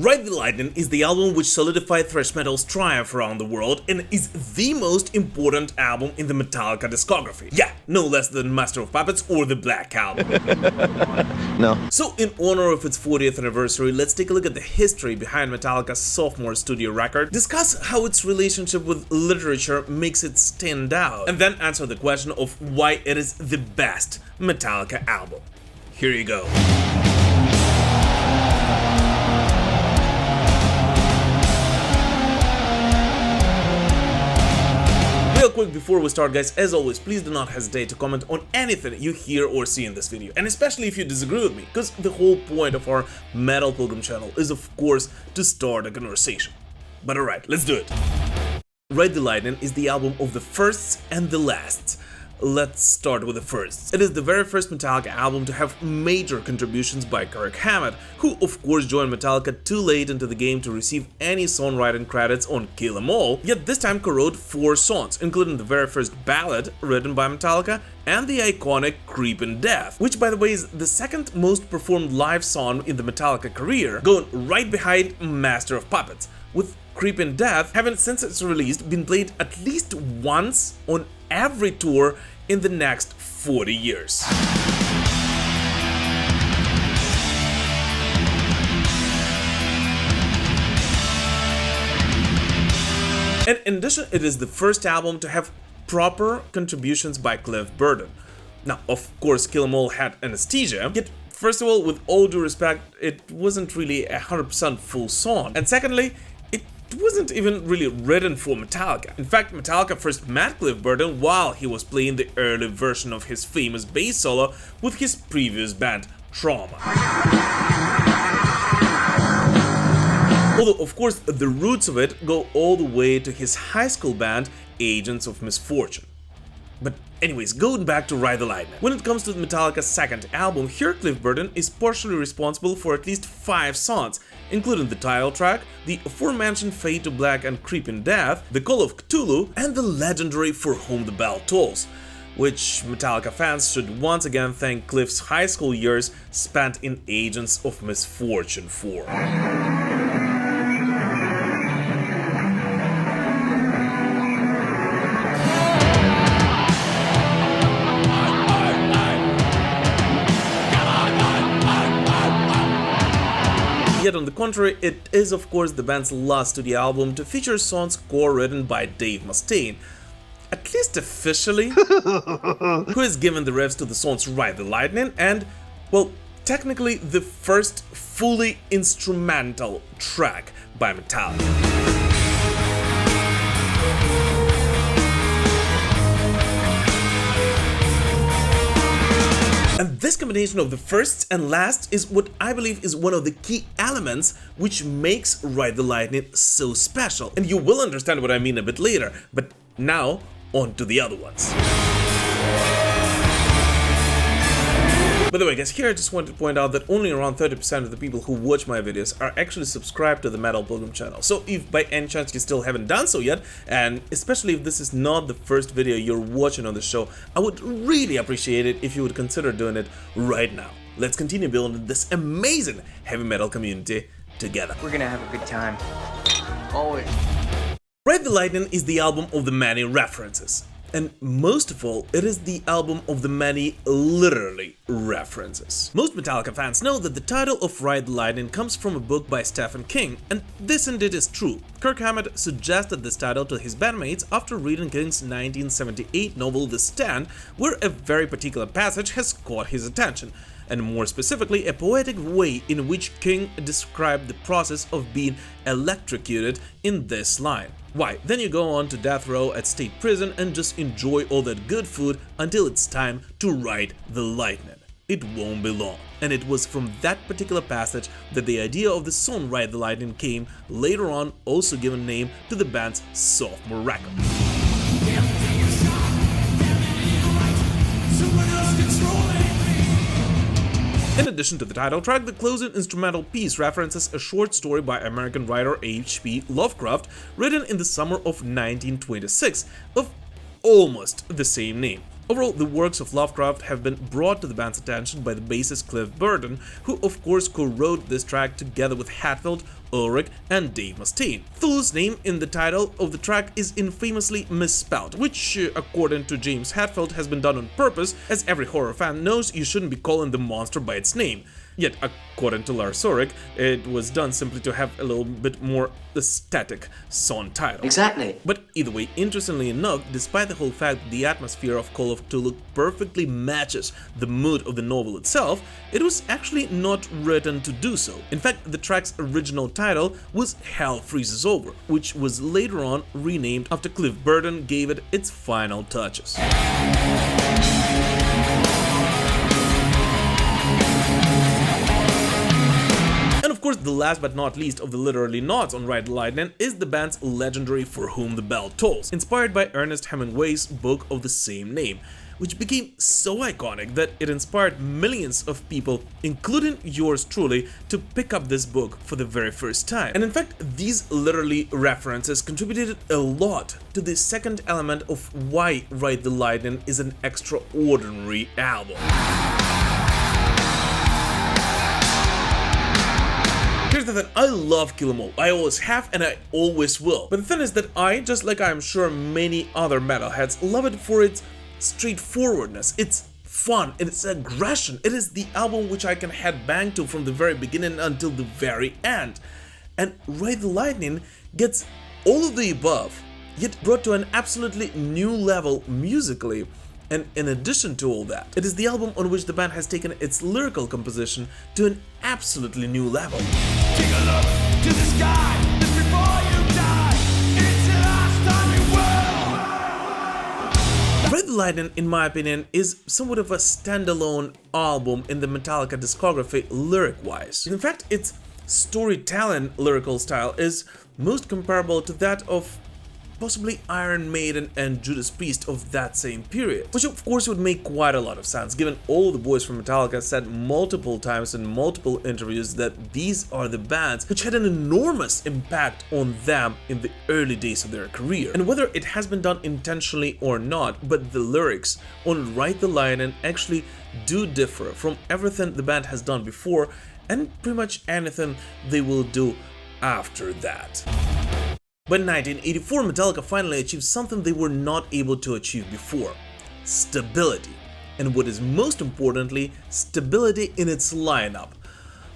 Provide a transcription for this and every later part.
Ride the Lightning is the album which solidified thrash metal's triumph around the world and is the most important album in the Metallica discography. Yeah, no less than Master of Puppets or the Black Album. No. So in honor of its 40th anniversary, let's take a look at the history behind Metallica's sophomore studio record, discuss how its relationship with literature makes it stand out, and then answer the question of why it is the best Metallica album. Here you go. Real quick before we start, guys, as always, please do not hesitate to comment on anything you hear or see in this video, and especially if you disagree with me, because the whole point of our Metal Pilgrim channel is, of course, to start a conversation. But alright, let's do it. Ride the Lightning is the album of the firsts and the lasts. Let's start with the firsts. It is the very first Metallica album to have major contributions by Kirk Hammett, who of course joined Metallica too late into the game to receive any songwriting credits on Kill 'Em All, yet this time co-wrote 4 songs, including the very first ballad written by Metallica and the iconic Creepin' Death, which by the way is the second most performed live song in the Metallica career, going right behind Master of Puppets, with Creepin' Death having since its release been played at least once on every tour in the next 40 years. And in addition, it is the first album to have proper contributions by Cliff Burton. Now, of course, Kill 'Em All had Anesthesia, yet first of all, with all due respect, it wasn't really a 100% full song, and secondly, it wasn't even really written for Metallica. In fact, Metallica first met Cliff Burton while he was playing the early version of his famous bass solo with his previous band, Trauma. Although, of course, the roots of it go all the way to his high school band, Agents of Misfortune. But anyways, going back to Ride the Lightning. When it comes to Metallica's second album, here Cliff Burton is partially responsible for at least 5 songs, including the title track, the aforementioned Fade to Black and Creepin' Death, the Call of Ktulu, and the legendary For Whom the Bell Tolls, which Metallica fans should once again thank Cliff's high school years spent in Agents of Misfortune for. Yet on the contrary, it is of course the band's last studio album to feature songs co-written by Dave Mustaine, at least officially, who has given the riffs to the songs Ride the Lightning and, well, technically the first fully instrumental track by Metallica. And this combination of the firsts and lasts is what I believe is one of the key elements which makes Ride the Lightning so special. And you will understand what I mean a bit later, but now on to the other ones. By the way, guys, here I just wanted to point out that only around 30% of the people who watch my videos are actually subscribed to the Metal Pilgrim channel. So if by any chance you still haven't done so yet, and especially if this is not the first video you're watching on the show, I would really appreciate it if you would consider doing it right now. Let's continue building this amazing heavy metal community together. We're gonna have a good time. Always. Ride the Lightning is the album of the many references. And most of all, it is the album of the many literally references. Most Metallica fans know that the title of Ride the Lightning comes from a book by Stephen King, and this indeed is true. Kirk Hammett suggested this title to his bandmates after reading King's 1978 novel The Stand, where a very particular passage has caught his attention, and more specifically a poetic way in which King described the process of being electrocuted in this line. Why? Then you go on to death row at state prison and just enjoy all that good food until it's time to ride the lightning. It won't be long. And it was from that particular passage that the idea of the song Ride the Lightning came, later on also given name to the band's sophomore record. In addition to the title track, the closing instrumental piece references a short story by American writer H.P. Lovecraft, written in the summer of 1926, of almost the same name. Overall, the works of Lovecraft have been brought to the band's attention by the bassist Cliff Burton, who of course co-wrote this track together with Hetfield Ulrich and Dave Mustaine. Ktulu's name in the title of the track is infamously misspelled, which, according to James Hetfield, has been done on purpose, as every horror fan knows you shouldn't be calling the monster by its name. Yet, according to Lars Ulrich, it was done simply to have a little bit more aesthetic song title. Exactly. But either way, interestingly enough, despite the whole fact that the atmosphere of Call of Ktulu perfectly matches the mood of the novel itself, it was actually not written to do so. In fact, the track's original title was Hell Freezes Over, which was later on renamed after Cliff Burton gave it its final touches. Of course, the last but not least of the literally nods on Ride the Lightning is the band's legendary For Whom the Bell Tolls, inspired by Ernest Hemingway's book of the same name, which became so iconic that it inspired millions of people, including yours truly, to pick up this book for the very first time. And in fact, these literally references contributed a lot to the second element of why Ride the Lightning is an extraordinary album. Here's the thing, I love Kill 'Em All. I always have and I always will. But the thing is that I, just like I'm sure many other metalheads, love it for its straightforwardness, its fun, and its aggression. It is the album which I can headbang to from the very beginning until the very end. And Ride the Lightning gets all of the above, yet brought to an absolutely new level musically. And in addition to all that, it is the album on which the band has taken its lyrical composition to an absolutely new level. Take a look to the sky just before you die. It's the last time you will. Ride the Lightning, in my opinion, is somewhat of a standalone album in the Metallica discography lyric-wise. In fact, its storytelling lyrical style is most comparable to that of possibly Iron Maiden and Judas Priest of that same period, which of course would make quite a lot of sense, given all the boys from Metallica said multiple times in multiple interviews that these are the bands which had an enormous impact on them in the early days of their career. And whether it has been done intentionally or not, but the lyrics on Ride the Lightning actually do differ from everything the band has done before and pretty much anything they will do after that. But in 1984, Metallica finally achieved something they were not able to achieve before: stability. And what is most importantly, stability in its lineup.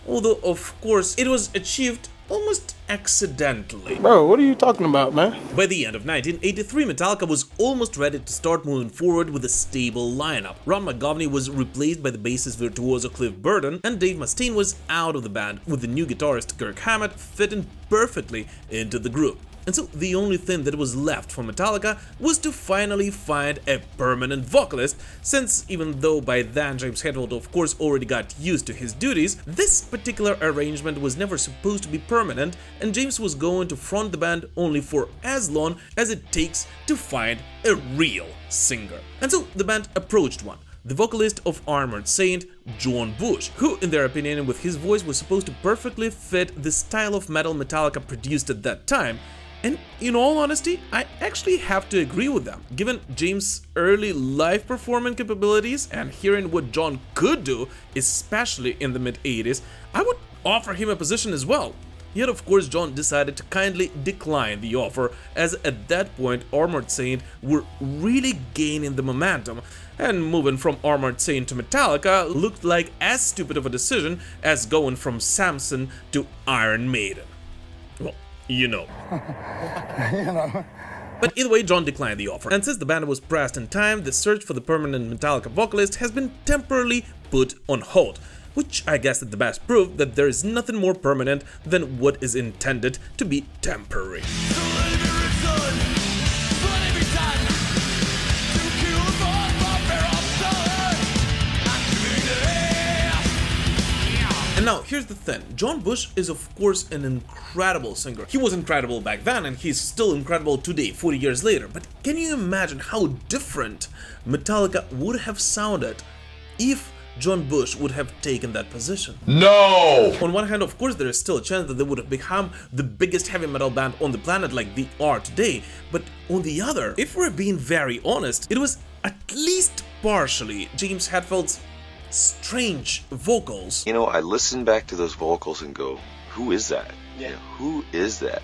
Although, of course, it was achieved almost accidentally. Bro, what are you talking about, man? By the end of 1983, Metallica was almost ready to start moving forward with a stable lineup. Ron McGovney was replaced by the bassist virtuoso Cliff Burton, and Dave Mustaine was out of the band, with the new guitarist Kirk Hammett fitting perfectly into the group. And so the only thing that was left for Metallica was to finally find a permanent vocalist, since even though by then James Hetfield of course already got used to his duties, this particular arrangement was never supposed to be permanent, and James was going to front the band only for as long as it takes to find a real singer. And so the band approached one, the vocalist of Armored Saint, John Bush, who, in their opinion, with his voice was supposed to perfectly fit the style of metal Metallica produced at that time. And in all honesty, I actually have to agree with them. Given James' early live performing capabilities and hearing what John could do, especially in the mid-80s, I would offer him a position as well. Yet of course John decided to kindly decline the offer, as at that point Armored Saint were really gaining the momentum, and moving from Armored Saint to Metallica looked like as stupid of a decision as going from Samson to Iron Maiden. Well, you know. But either way, John declined the offer, and since the band was pressed in time, the search for the permanent Metallica vocalist has been temporarily put on hold, which I guess is the best proof that there is nothing more permanent than what is intended to be temporary. And now, here's the thing, John Bush is of course an incredible singer. He was incredible back then and he's still incredible today, 40 years later, but can you imagine how different Metallica would have sounded if John Bush would have taken that position? No! On one hand, of course, there is still a chance that they would have become the biggest heavy metal band on the planet like they are today, but on the other, if we're being very honest, it was at least partially James Hetfield's strange vocals. You know, I listen back to those vocals and go, who is that? Yeah. Who is that?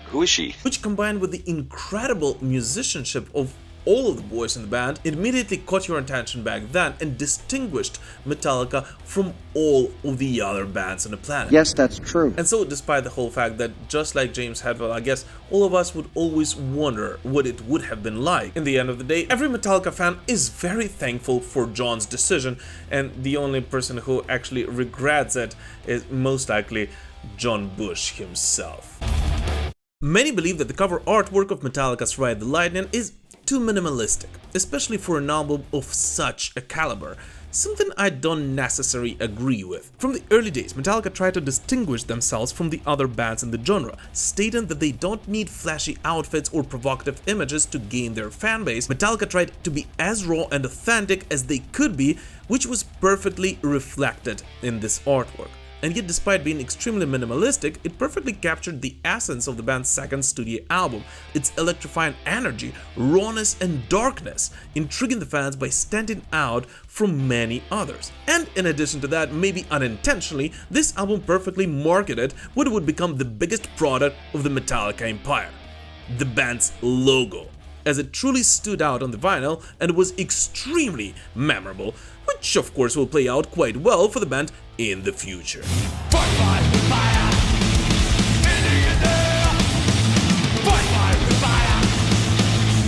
Who is she? Which, combined with the incredible musicianship of all of the boys in the band, immediately caught your attention back then and distinguished Metallica from all of the other bands on the planet. Yes, that's true. And so, despite the whole fact that, just like James Hetfield, I guess all of us would always wonder what it would have been like, in the end of the day, every Metallica fan is very thankful for John's decision, and the only person who actually regrets it is most likely John Bush himself. Many believe that the cover artwork of Metallica's Ride the Lightning is too minimalistic, especially for an album of such a caliber, something I don't necessarily agree with. From the early days, Metallica tried to distinguish themselves from the other bands in the genre, stating that they don't need flashy outfits or provocative images to gain their fanbase. Metallica tried to be as raw and authentic as they could be, which was perfectly reflected in this artwork. And yet, despite being extremely minimalistic, it perfectly captured the essence of the band's second studio album, its electrifying energy, rawness and darkness, intriguing the fans by standing out from many others. And in addition to that, maybe unintentionally, this album perfectly marketed what would become the biggest product of the Metallica empire: the band's logo, as it truly stood out on the vinyl and was extremely memorable, which of course will play out quite well for the band in the future. Fight fire with fire. Ending it there. Fight fire with fire.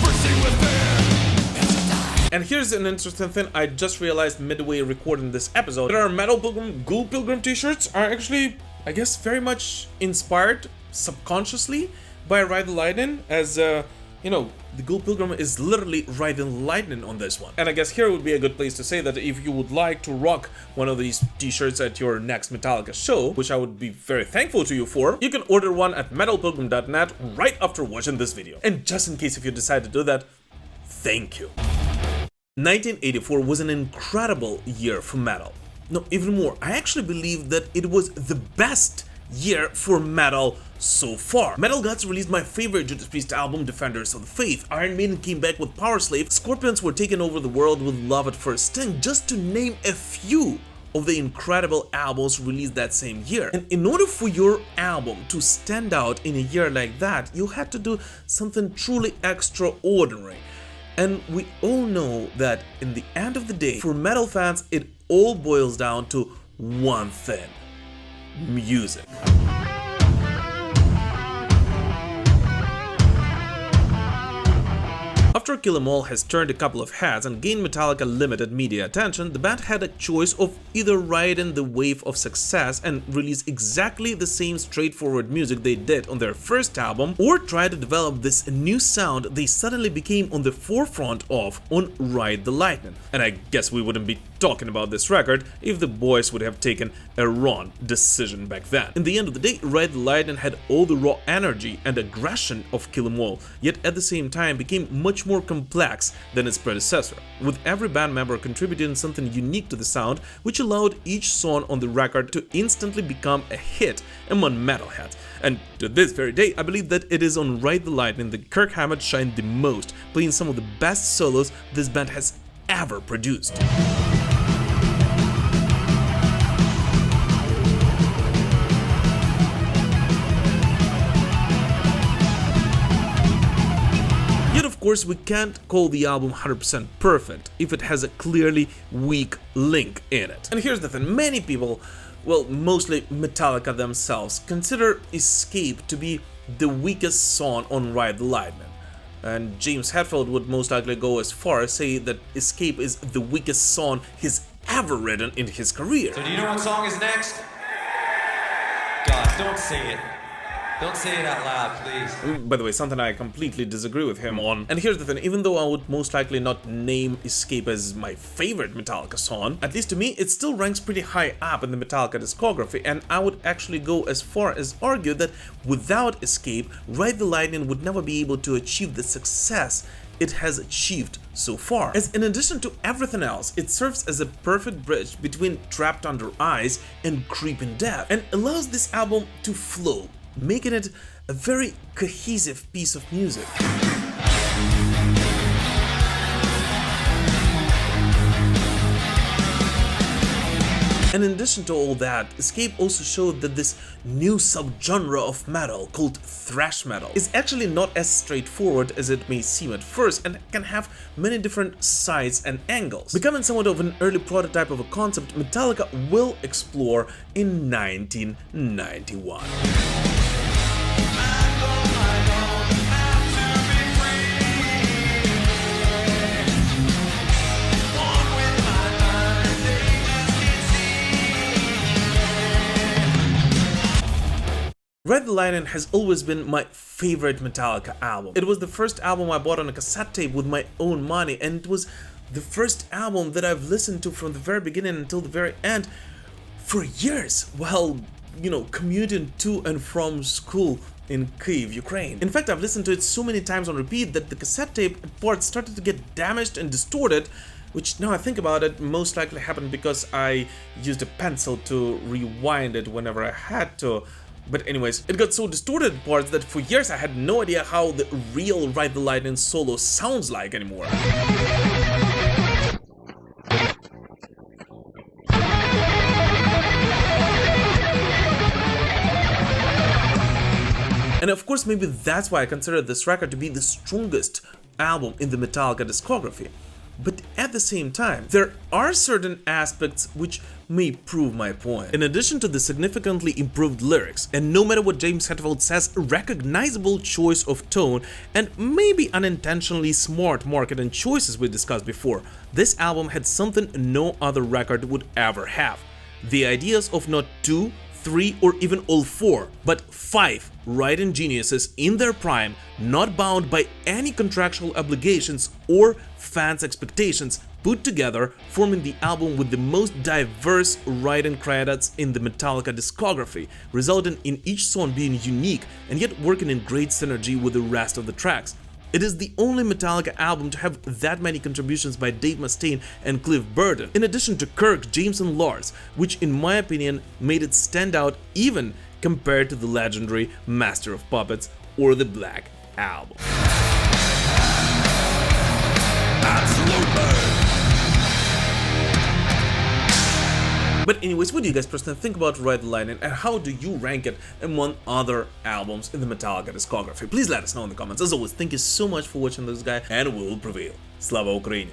Bursting with fear. And here's an interesting thing I just realized midway recording this episode. That our Metal Pilgrim Ghoul Pilgrim t-shirts are actually, I guess, very much inspired subconsciously by Ride the Lightning, as you know, the Ghoul Pilgrim is literally riding lightning on this one. And I guess here would be a good place to say that if you would like to rock one of these t-shirts at your next Metallica show, which I would be very thankful to you for, you can order one at metalpilgrim.net right after watching this video. And just in case if you decide to do that, thank you. 1984 was an incredible year for metal. No, even more, I actually believe that it was the best year for metal so far. Metal Gods released my favorite Judas Priest album, Defenders of the Faith. Iron Maiden came back with Power Slave. Scorpions were taking over the world with Love at First Sting, just to name a few of the incredible albums released that same year. And in order for your album to stand out in a year like that, you had to do something truly extraordinary. And we all know that in the end of the day, for metal fans, it all boils down to one thing: music. After Kill 'Em All has turned a couple of heads and gained Metallica limited media attention, the band had a choice of either riding the wave of success and release exactly the same straightforward music they did on their first album, or try to develop this new sound they suddenly became on the forefront of on Ride the Lightning. And I guess we wouldn't be talking about this record if the boys would have taken a wrong decision back then. In the end of the day, Ride the Lightning had all the raw energy and aggression of Kill 'Em All, yet at the same time became much more complex than its predecessor, with every band member contributing something unique to the sound, which allowed each song on the record to instantly become a hit among metalheads. And to this very day, I believe that it is on Ride the Lightning that Kirk Hammett shined the most, playing some of the best solos this band has ever produced. Of course, we can't call the album 100% perfect if it has a clearly weak link in it. And here's the thing, many people, well, mostly Metallica themselves, consider Escape to be the weakest song on Ride the Lightning. And James Hetfield would most likely go as far as say that Escape is the weakest song he's ever written in his career. So do you know what song is next? Guys, don't sing it. Don't say it out loud, please. By the way, something I completely disagree with him on. And here's the thing, even though I would most likely not name Escape as my favorite Metallica song, at least to me, it still ranks pretty high up in the Metallica discography, and I would actually go as far as argue that without Escape, Ride the Lightning would never be able to achieve the success it has achieved so far. As in addition to everything else, it serves as a perfect bridge between Trapped Under Ice and Creeping Death, and allows this album to flow, making it a very cohesive piece of music. And in addition to all that, Escape also showed that this new subgenre of metal called thrash metal is actually not as straightforward as it may seem at first and can have many different sides and angles. Becoming somewhat of an early prototype of a concept Metallica will explore in 1991. Ride the Lightning has always been my favorite Metallica album. It was the first album I bought on a cassette tape with my own money, and it was the first album that I've listened to from the very beginning until the very end for years while, commuting to and from school in Kyiv, Ukraine. In fact, I've listened to it so many times on repeat that the cassette tape parts started to get damaged and distorted, which now I think about it most likely happened because I used a pencil to rewind it whenever I had to. But anyways, it got so distorted in parts that for years I had no idea how the real Ride the Lightning solo sounds like anymore. And of course, maybe that's why I consider this record to be the strongest album in the Metallica discography. But at the same time, there are certain aspects which may prove my point. In addition to the significantly improved lyrics, and no matter what James Hetfield says, a recognizable choice of tone, and maybe unintentionally smart marketing choices we discussed before, this album had something no other record would ever have. The ideas of not 2, 3, or even all 4, but 5 writing geniuses in their prime, not bound by any contractual obligations or fans' expectations, put together, forming the album with the most diverse writing credits in the Metallica discography, resulting in each song being unique and yet working in great synergy with the rest of the tracks. It is the only Metallica album to have that many contributions by Dave Mustaine and Cliff Burton, in addition to Kirk, James and Lars, which in my opinion made it stand out even compared to the legendary Master of Puppets or the Black Album. But anyways, what do you guys personally think about Ride the Lightning, and how do you rank it among other albums in the Metallica discography? Please let us know in the comments. As always, thank you so much for watching this guy, and we will prevail. Slava Ukraini!